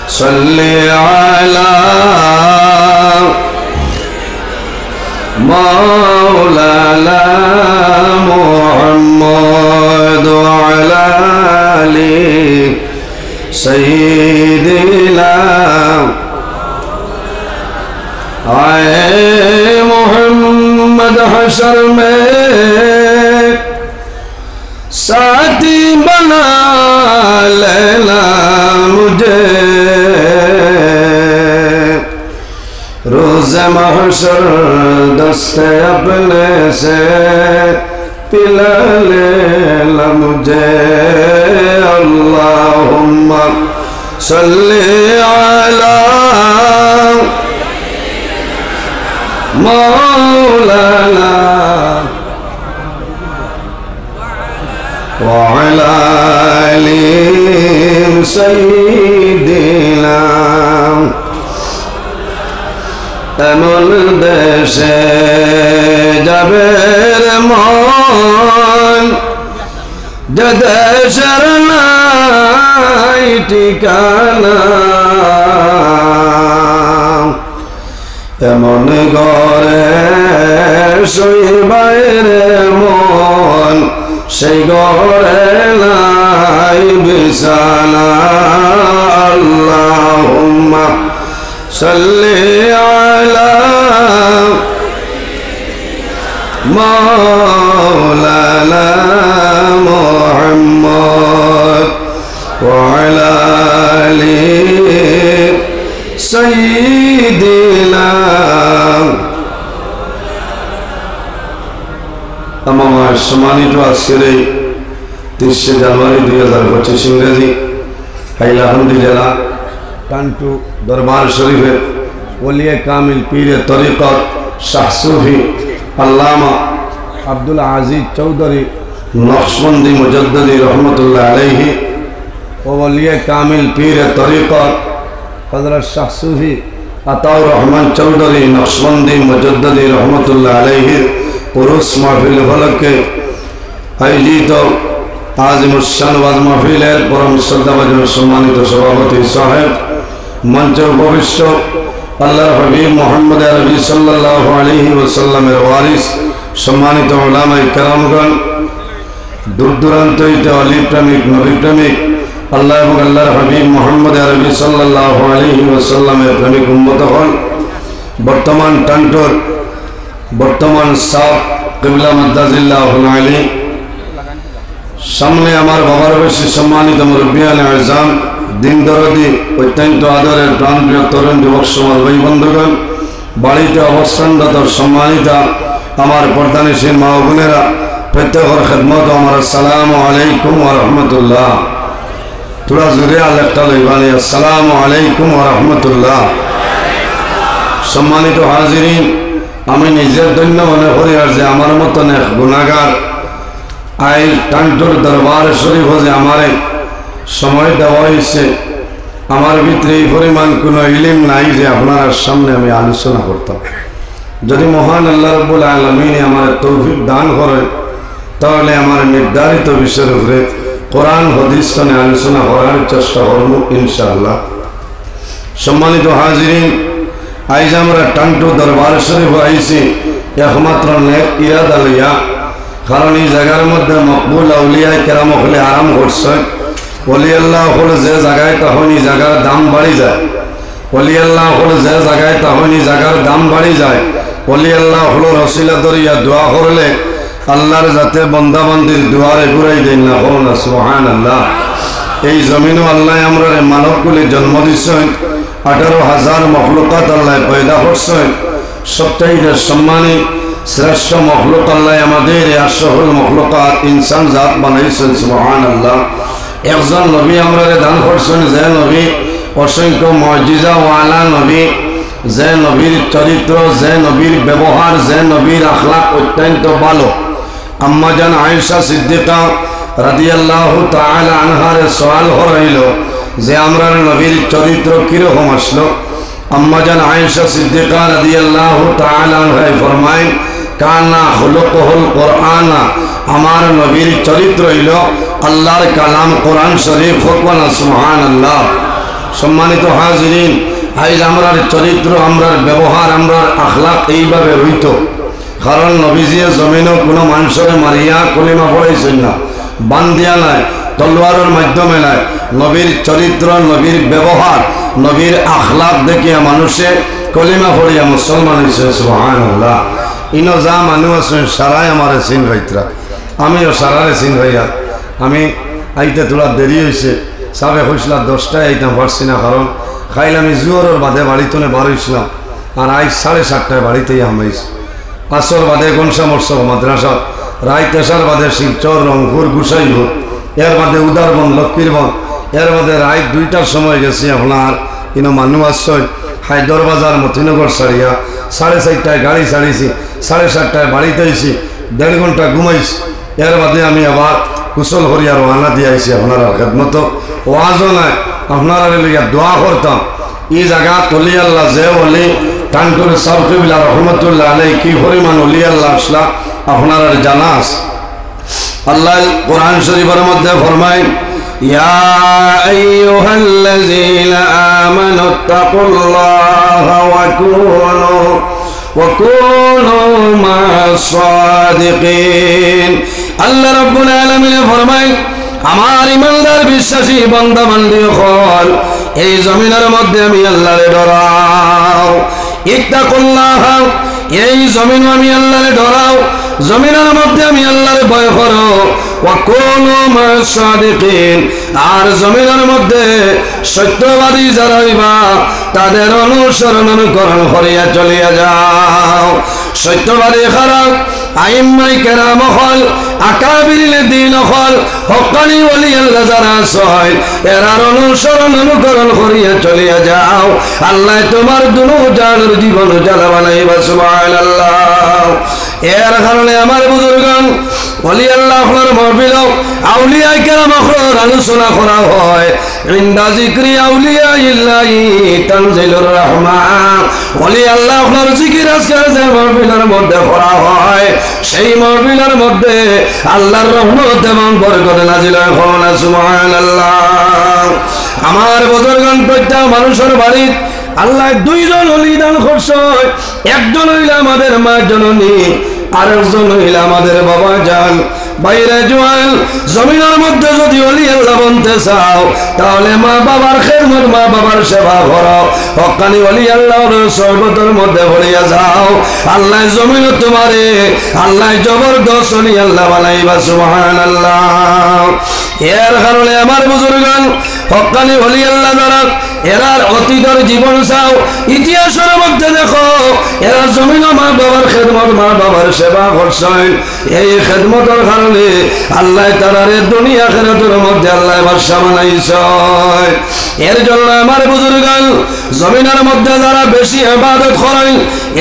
صل على مولانا محمد وعلى آل سيدنا आए मोहम्मद हशर में साथी बना लेना मुझे रोज़ महशर दस्ते अपने से पिला लेना मुझे अल्लाहुम्मा सल्ली अला मौलाना वअला आलि सय्यिदिना एमन देशे जाबे रे मन जे देशेर नाई ठिकाना एमन घरे शोइबारे मन सेई घरे नाई बिछाना अल्लाहुम्मा सल्ली अला मौलाना मुहम्मद वअला आलि सय्यिदिना আমার সম্মানিত আজকের এই 30 জানুয়ারি 2025 ইংরেজি হাইলাকান্দি জেলা টান্টু দরবার শরীফের ওলিয়ে কামিল পীরে তরিকত শাহ সুফি আল্লামা আব্দুল আজিজ চৌধুরী নকশবন্দি মুজাদ্দিদি রহমতুল্লাহ আলাইহি ও ওলিয়ে কামিল পীরে তরিকত হযরত শাহ সুফি আতাউর রহমান চৌধুরী নকশবন্দি মুজাদ্দিদি রহমতুল্লাহ আলাইহি उरुस महफिल फलके आयोजित आजिमुस्शान वाज महफिलेर परम श्रद्धाभाजन सम्मानित सभापति साहेब मंच उपविष्ट अल्लाहर हबीब मोहम्मद अरबी सल्लल्लाहु अलैहि वसल्लमेर वारिस सम्मानित उलामाए केरामगण दूर दूरान्त हইতে अली प्रेमिक नबी प्रेमिक अल्लाह एवं अल्लाहर हबीब मोहम्मद अरबी सल्लल्लाहु अलैहि वसल्लमेर प्रेमिक उम्मतगण बर्तमान टान्टोर बर्तमान साफ किबला मद्दाजिल्लाहुल आली सामने आमार बाबार बेशी सम्मानित मुरब्बियान आज़ाम दिन दरदी अत्यंत आदरेर प्राणप्रिय तरुण युवक समाज भाई बंधुगण बाड़ीते अवस्थानरत सम्मानिता आमार पर्दानिशील मा बोनेरा प्रत्येकेर खिदमत आमार अस्सलामु आलैकुम वा रहमतुल्लाह थोड़ा जोरे आलेखटा लइबानी अस्सलामु आलैकुम वा रहमतुल्लाह सम्मानित हाजिरिन আমি নিজের ধন্য মনে করি আর যে আমার মতন এক গুনাহগার আই টান্টুর দরবার শরীফ যে আমারে সময় দেওয়া হয়েছে আমার ভিতরে এই পরিমাণ কোনো ইলম নাই যে আপনার সামনে আমি আলোচনা করতাম যদি মহান আল্লাহ রাব্বুল আলামিন আমার তৌফিক দান করেন তাহলে আমার নির্ধারিত বিষয়ের উপরে কোরআন হাদিস নিয়ে আলোচনা করার চেষ্টা করব ইনশাআল্লাহ সম্মানিত হাজিরিন আজ আমরা টান্টু দরবার শরীফ আইছি একমাত্র নেক ইরাদা লইয়া কারণ এই জায়গার মধ্যে মকবুল আউলিয়া কেরাম হলে আরাম করছে ওলি আল্লাহ হলে যে জায়গায় তখন এই জায়গার দাম বাড়ি যায় ওলি আল্লাহ হলে যে জায়গায় তখন এই জায়গার দাম বাড়ি যায় ওলি আল্লাহ হলো রসিলা দরিয়া দোয়া করলে আল্লাহর যাতে বন্দা বান্দির দুয়ারে ঘুরাই দেন না হল না সুবহানাল্লাহ এই জমিনও আল্লাহ আমরা মানবগুলি জন্ম দিচ্ছেন 18,000 মখলুকাত আল্লাহ পয়দা করছেন সবচাইতে সম্মানী শ্রেষ্ঠ মখলুক আল্লাহ আমাদের আসল মখলুকাত ইনসান জাত বানাইছেন সুবহানাল্লাহ একজন নবী আমরা দান করছেন যে নবী অসংখ্য মুজিজা ওয়ালা নবী যে নবীর চরিত্র যে নবীর ব্যবহার যে নবীর আখলাক অত্যন্ত ভালো আম্মা জান আয়েশা সিদ্দিকা রাদিয়াল্লাহু তাআলা আনহার সওয়াল হইল যে আমরা নবীর চরিত্র কি রকম আসলো আম্মা জান আয়েশা সিদ্দিকা রাদিয়াল্লাহু তাআলা আনহা ফরমায় কানা খুলুকুল কুরআন আমার নবীর চরিত্র হইল আল্লাহর কালাম কোরআন শরীফ ফকওয়ানা সুবহানাল্লাহ সম্মানিত হাজিরিন, আজ আমরার চরিত্র, আমরার ব্যবহার, আমরার আখলাক এইভাবে হইতো। কারণ নবীজিয়ে জমিনও কোনো মানুষের মারিয়া কলিমা পড়াইছেন না, বান্ধিয়া নাই, তলোয়ারের মাধ্যমে নাই। নবীর চরিত্র, নবীর ব্যবহার, নবীর আখলাক দেখিয়া মানুষে কলিমা পড়িয়া মুসলমান হয়েছে। সুবহানাল্লাহ। ইনো যা মানুষ আছেন সারাই আমার চিন ভাইতরা, আমিও সারারে চিন ভাইয়া। আমি আইতে তোলা দেরি হয়েছে, সাবে হয়েছিলাম 10টায় আইতাম পারছি না, কারণ খাইলে আমি জুয়ারের বাদে বাড়িতে বার হয়েছিলাম, আর আজ 7:30টায় বাড়িতেই আমাইছি। আসর বাদে গনসা মৎসব মাদ্রাসা, রায় তেসার বাদে শিলচর, রংপুর, গুসাইপুর, এর বাদে উদারবন, লক্ষ্মীরবন, এর বাদে রায় 2টার সময় গেছি আপনার কিন্তু মানুষ আসছে হায়দর বাজার, মতিনগর সারিয়া 4:30টায় গাড়ি ছাড়িয়েছি, 7:30টায় বাড়িতে আইছি, 1.5 ঘন্টা ঘুমাইছি। এর বাদে আমি আবার কুশল হরিয়া রওনা দিয়ে আইছি আপনারা খেদমত। ওয়াজও নাই, আপনারা লিয়া দোয়া করতাম। এই জায়গা তলি আল্লাহ যে বলি টানটুর সাবকিবিল্লা রহমতুল্লাহ আলাই কি পরিমাণ অলি আল্লাহ আসলা আপনারা জানা আছে। আল্লাহ কোরআন শরীফের মধ্যে ফরমায়, ইয়া আইয়ুহাল্লাযীনা আমানুত্তাকুল্লাহা ওয়া কুনু মা'আস সাদিকিন। আল্লাহ রাব্বুল আলামিন ফরমায়, আমার ইমানদার বিশ্বাসী বান্দা বান্দি হল, এই জমিনের মধ্যে আমি আল্লাহরে ডরাও। ইত্তাকুল্লাহ, এই জমিন আমি আল্লাহরে ডরাও, জমিনের মধ্যে আমি আল্লাহরে ভয় করো। ওয়া কুনু মা'আস সাদিকিন, আর জমিনের মধ্যে সত্যবাদী যারা হইবা তাদের অনুসরণ অনুকরণ করিয়া চলিয়া যাও। সত্যবাদী খারাপ আইম্মাই কেরাম হল, আকাবিরিল দিন হল, হক্কানি ওলি আল্লাহ যারা আছে এরার অনুসরণ অনুকরণ করিয়া চলিয়া যাও। আল্লাহ তোমার দুনো জানের জীবন জ্বালা বানাইবা। সুবহানাল্লাহ। এর কারণে আমার বুজুর্গান ওলি আল্লাহ আপনার মহফিল আউলিয়া কেরাম আপনার আলোচনা করা হয়। ইনদা যিকরি আউলিয়া ইল্লাহি তানজিলুর রাহমাহ। ওলি আল্লাহ আপনার জিকির আজকাল যে মহফিলের মধ্যে করা হয়, সেই মহফিলের মধ্যে আল্লাহর রহমত এবং বরকত নাজিল হয়। সুবহানাল্লাহ। আমার বুজুর্গান প্রত্যেক মানুষের বাড়ি আল্লাহ 2 জন ওলি দান করছে। একজন হইল আমাদের মা জননী, আরেকজন হইল আমাদের বাবা জান। বাইরে জোয়ান জমিনের মধ্যে যদি ওলি আল্লাহ বনতে চাও তাহলে মা বাবার খেদমত, মা বাবার সেবা করো। হক্কানি ওলি আল্লাহর সর্বতর মধ্যে ভরিয়া যাও। আল্লাহ জমিন তোমারে আল্লাহ জবরদস্ত ওলি আল্লাহ বানাইবা। সুবহানাল্লাহ। এর কারণে আমার বুজুর্গান হক্কানি ওলি আল্লাহ দ্বারা এরার অতীতের জীবন চাও, ইতিহাসের মধ্যে দেখো এরা জমিন মা বাবার খেদমত, মা বাবার সেবা করছেন। এই খেদমতের কারণে আল্লাহ তারারে দুনিয়া আখিরাতের মধ্যে আল্লাহ বাদশা বানাইছে। এর জন্য আমার বুজুর্গান জমিনের মধ্যে যারা বেশি ইবাদত করেন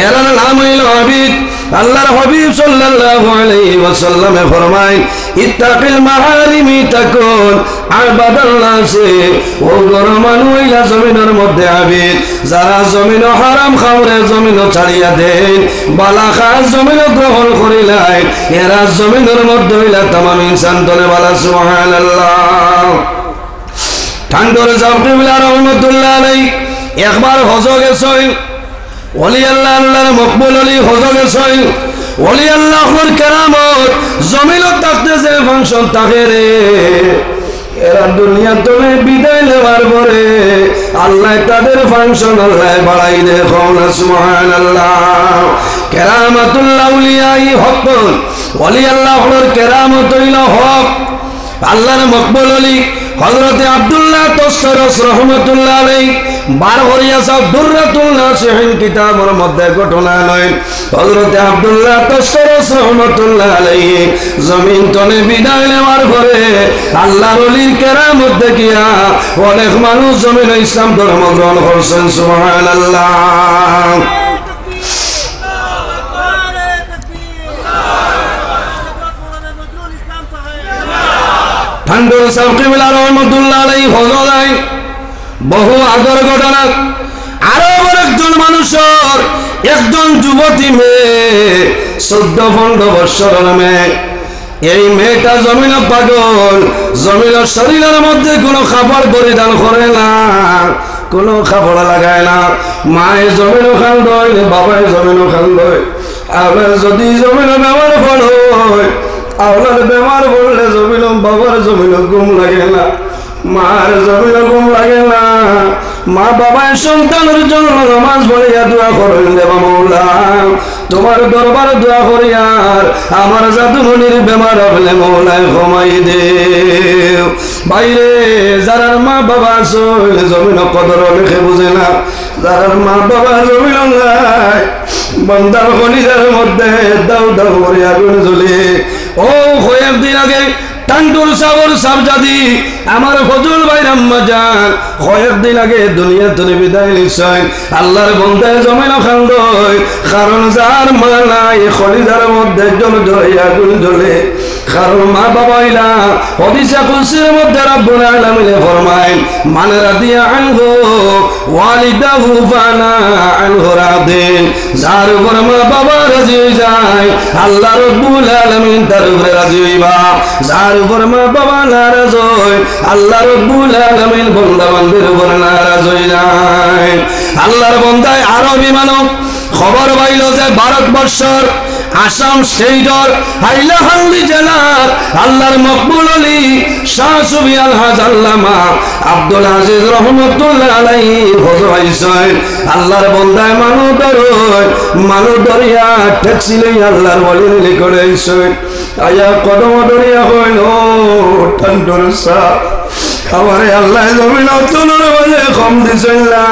এরার নাম হইল আবিদ। আল্লাহর হাবিব সাল্লাল্লাহু আলাইহি ওয়াসাল্লাম ফরমায়, ইত্তাকিল মাহারিমি তাকুন আবাদাল্লাহি। ও গরম মানুষরা জমিনের মধ্যে আবিদ, যারা জমিন হারাম খাওরে জমিন ছাড়িয়া দেন, বালা খাস জমিন গ্রহণ করিলাই, এরা জমিনের মধ্যে হইলা তামাম ইনসান তলে বালা। সুবহানাল্লাহ। ঠান্ডর জাবরিল্লাহ রহমাতুল্লাহ আলাইহি একবার হজ গেছেন। ওলি আল্লাহ আল্লাহর মকবুল ওলি হজ গেছেন। ওলি আল্লাহর কেরামত জমিনত থাকতে যে ফাংশন থাকে রে, এরা দুনিয়া তুমি বিদায় নেওয়ার পরে আল্লাহ তাদের ফাংশন আল্লাহ বাড়াই দেখুন। সুবহানাল্লাহ। কেরামাতুল্লাহ আউলিয়াই হক, ওলি আল্লাহর কেরামত হইল হক। আল্লাহর মকবুল ওলি হযরতে আব্দুল্লাহ তসরস রহমাতুল্লাহ আলাইহি বার হরিয়াসা দুররাতুল নাসিহিন কিতাবের মধ্যে ঘটনা নয়। হযরতে আব্দুল্লাহ তসরস রহমাতুল্লাহ আলাইহি জমিন তলে বিদায় নেওয়ার পরে আল্লাহর ওলির কেরামত দেখিয়া অনেক মানুষ জমিন ইসলাম ধর্ম গ্রহণ করছেন। সুবহানাল্লাহ। ঠান্ডুর সাবকিবিল্লাহ রহমাতুল্লাহ আলাইহি হযরত বহু আগর ঘটনা। আরো একজন মানুষের একজন যুবতী মেয়ে 14-15 বছরের মেয়ে। এই মেয়েটা জমিন পাগল, জমিনের শরীরের মধ্যে কোনো খাবার পরিধান করে না। কোনো খাবার লাগায় না। মায়ে জমিনও খান্দয়, বাবায় জমিনও খান্দয়। আবার যদি জমিনও ব্যবহার করো, আওলাদ বেমার বললে জমিন বাবার জমিন ঘুম লাগে না, মার জমিন ঘুম লাগে না। মা বাবায় সন্তানের জন্য নামাজ পড়িয়া দোয়া করেন, দেবা মৌলা তোমার দরবার দোয়া করিয়ার আমার জাদুমনির বেমার হলে মৌলায় ঘুমাই দেও। বাইরে যারার মা বাবা আসল জমিন কদর লেখে বুঝে না, যারার মা বাবা জমিন নাই বন্দার কলিজার মধ্যে দাউ দাউ করে আগুন জ্বলে। ও কয়েকদিন আগে টান্ডুর সাগর সাবজাদি আমার ফজল ভাই রাম্মা যান কয়েকদিন আগে দুনিয়া থেকে বিদায় নিছেন। আল্লাহর বন্দায় জমিন খান্দয়, কারণ যার মা নাই কলিজার মধ্যে জল জ্বলে আগুন জ্বলে। কারণ মা বাবা ইলা হাদিসে কুদসির মধ্যে রব্বুল আলামিন ফরমায় মান রাদিয়া আনহু ওয়ালিদাহু ফানা আনহু রাদিন। যার উপর মা বাবা রাজি হয়ে যায় আল্লাহ রব্বুল আলামিন তার উপরে রাজি হইবা। যার উপর মা বাবা নারাজ হয় আল্লাহ রব্বুল আলামিন বান্দা বান্দির উপর নারাজ হয়ে যায়। আল্লাহর বান্দায় আরবি মানব খবর পাইল যে ভারতবর্ষের আসাম স্টেটর হাইলাকান্দি জেলার আল্লাহর মকবুল আলী শাহ সুফি আলহাজ আল্লামা আব্দুল আজিজ রহমতুল্লাহ আলাইহি হজর আইছেন। আল্লাহর বন্দায় মানুষ দরিয়া ট্যাক্সি লই আল্লাহর ওলির নিকটে আইছেন। আয়া কদম দরিয়া হইল ঠান্ডুর সাহ আমারে আল্লাহ জমিন তুলুর বলে কম দিছেন না,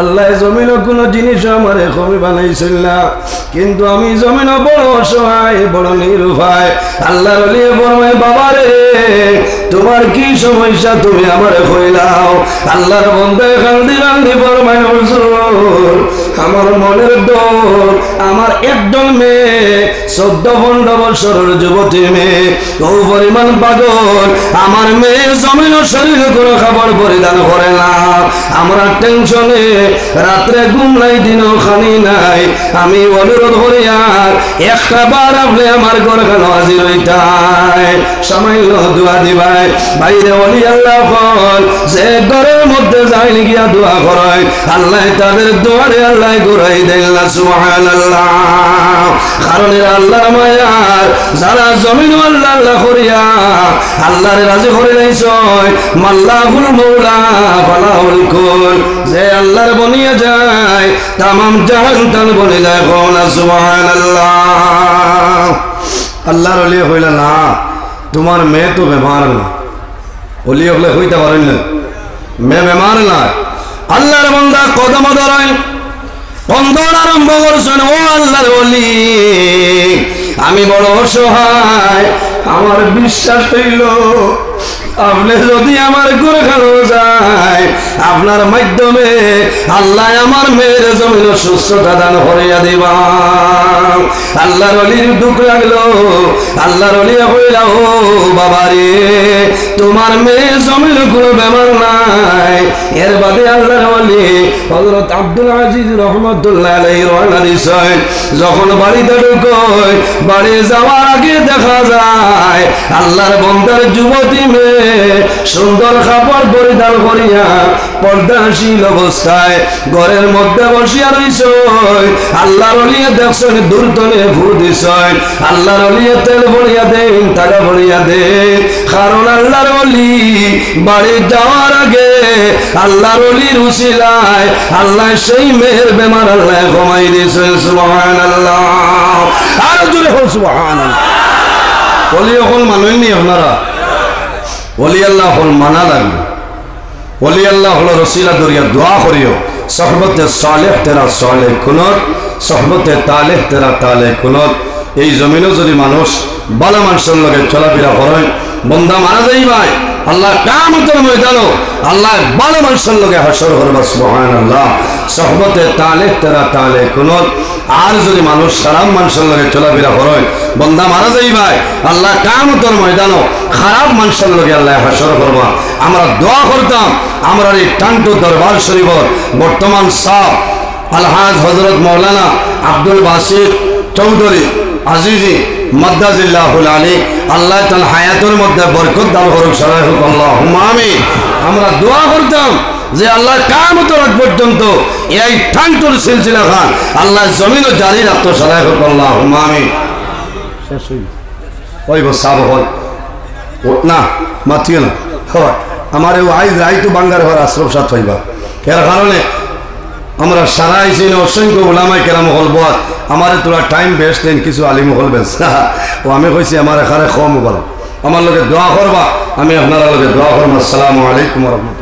আল্লাহ জমিন কোনো জিনিস আমারে কমই বানাইছিল না। কিন্তু আমি জমিন বড় অসহায়, বড় নিরুপায়। আল্লাহর ওলি ফরমায় বাবারে তোমার কি সমস্যা তুমি আমারে কইলাও। আল্লাহর বন্দায় কান্দি কান্দি ফরমায় হুজুর আমার মনের দোল, আমার একজন মেয়ে 14-15 বছরের যুবতী মেয়ে, ও পরিমাণ পাগল। আমার মেয়ে জমিন শরীরে কোনো খাবার পরিধান করে না। আমরা টেনশনে রাত্রে ঘুম নাই, দিনও খানি নাই। আমি অনুরোধ করি আর একটা বার আপনি আমার ঘর কেন হাজির হইতাই, সামান্য দোয়া দিবাই। বাইরে ওলি আল্লাহ ফল যে ঘরের মধ্যে যাই গিয়া দোয়া করায় আল্লাহ তাদের দোয়ারে আল্লাহ ঘুরাই দেন না, সুবহানাল্লাহ। কারণ আল্লাহর মায়ার যারা জমিন আল্লাহ আল্লাহ করিয়া আল্লাহর রাজি করে নাইছ মাল্লাহুল মৌলা ফালাহুল কুল। যে আল্লাহর বনিয়া যায় তামাম জাহান তান বনে যায়, কওনা সুবহানাল্লাহ। আল্লাহর ওলি হইল না তোমার মেয়ে তো বেমার না, ওলি হলে হইতে পারেন না, মেয়ে বেমার না। আল্লাহর বান্দা কদম ধরায় কন্দন আরম্ভ করছেন, ও আল্লাহর ওলি আমি বড় অসহায়, আমার বিশ্বাস হইল আপনি যদি আমার ঘর খানো যায় আপনার মাধ্যমে আল্লাহ আমার মেয়ের জমিন সুস্থতা দান করিয়া দিবা। আল্লাহর ওলির দুঃখ লাগলো। আল্লাহর ওলি কইল ও বাবারে তোমার মেয়ে জমিন কোনো বেমার নাই। এর বাদে আল্লাহর ওলি হযরত আব্দুল আজিজ রহমতুল্লাহ আলাইহি রওনা দিছেন। যখন বাড়িতে ঢুকয় বাড়ি যাওয়ার আগে দেখা যায় আল্লাহর বান্দার যুবতী মেয়ে সুন্দর কাপড় পরিধান করিয়া পর্দাশীল অবস্থায় ঘরের মধ্যে বসিয়া রইছে। আল্লাহর ওলি দেখছেন দূরতনে ফু দিছেন। আল্লাহর ওলি তেল ভরিয়া দেন, টাকা ভরিয়া দেন। কারণ আল্লাহর ওলি বাড়ি যাওয়ার আগে আল্লাহর ওলির উসিলায় আল্লাহ সেই মেয়ের বেমার আল্লাহ কমাই দিয়েছেন, সুবহানাল্লাহ। আর জোরে হোক সুবহানাল্লাহ। ওলি এখন মানুষ নি আপনারা, ওলি আল্লাহ হল মানা লাগবে। ওলি আল্লাহ হল রসিলা দরিয়া দোয়া করিও সহবতে সালেহ তেরা সালেহ কুনত, সহবতে তালেহ তেরা তালেহ কুনত। এই জমিনও যদি মানুষ ভালো মানুষের লগে চলাফেরা করেন বন্দা মারা যাই ভাই আল্লাহ কিয়ামতের ময়দানে আল্লাহ ভালো মানুষের লগে হাসর করবে, সুবহানাল্লাহ। সহবতে তালেহ তেরা তালেহ কুনত। আর যদি মানুষ খারাপ মানুষের লগে চলাফেরা করেন বন্দা মারা যাই ভাই আল্লাহ কিয়ামতের ময়দানে খারাপ মানুষের লগে আল্লাহ হাসর করবা। আমরা দোয়া করতাম আমরা এই টান্টু দরবার শরীফর বর্তমান সাহ আলহাজ হযরত মাওলানা আব্দুল বাসিত চৌধুরী আজিজি মাদ্দাজিল্লাহুল আলী আল্লাহ তাআলা হায়াতের মধ্যে বরকত দান করুক, সবাই হোক আল্লাহুম্মা আমিন। আমরা দোয়া করতাম যে আল্লাহ কিয়ামত রাত পর্যন্ত এই ঠান্টুর সিলসিলা খান আল্লাহ জমিন ও জারি রাখতো সদায় হোক আল্লাহুম্মা আমিন। শেষ হই ওই বসাব হয় ও না মাতিও না হয় আমার এই আইজ রাইতো বাঙ্গার হওয়ার আশ্রম সাথ হইবা এর কারণে আমরা সারা আইসি অসংখ্য ওলামাই কেরাম হল বল আমার তোরা টাইম বেস্ট দেন কিছু আলিম হল বেশ ও আমি কইছি আমার এখানে কম বল আমার লোকে দোয়া করবা আমি আপনারা লোকে দোয়া করবো। আসসালামু আলাইকুম রহমতুল্লাহ।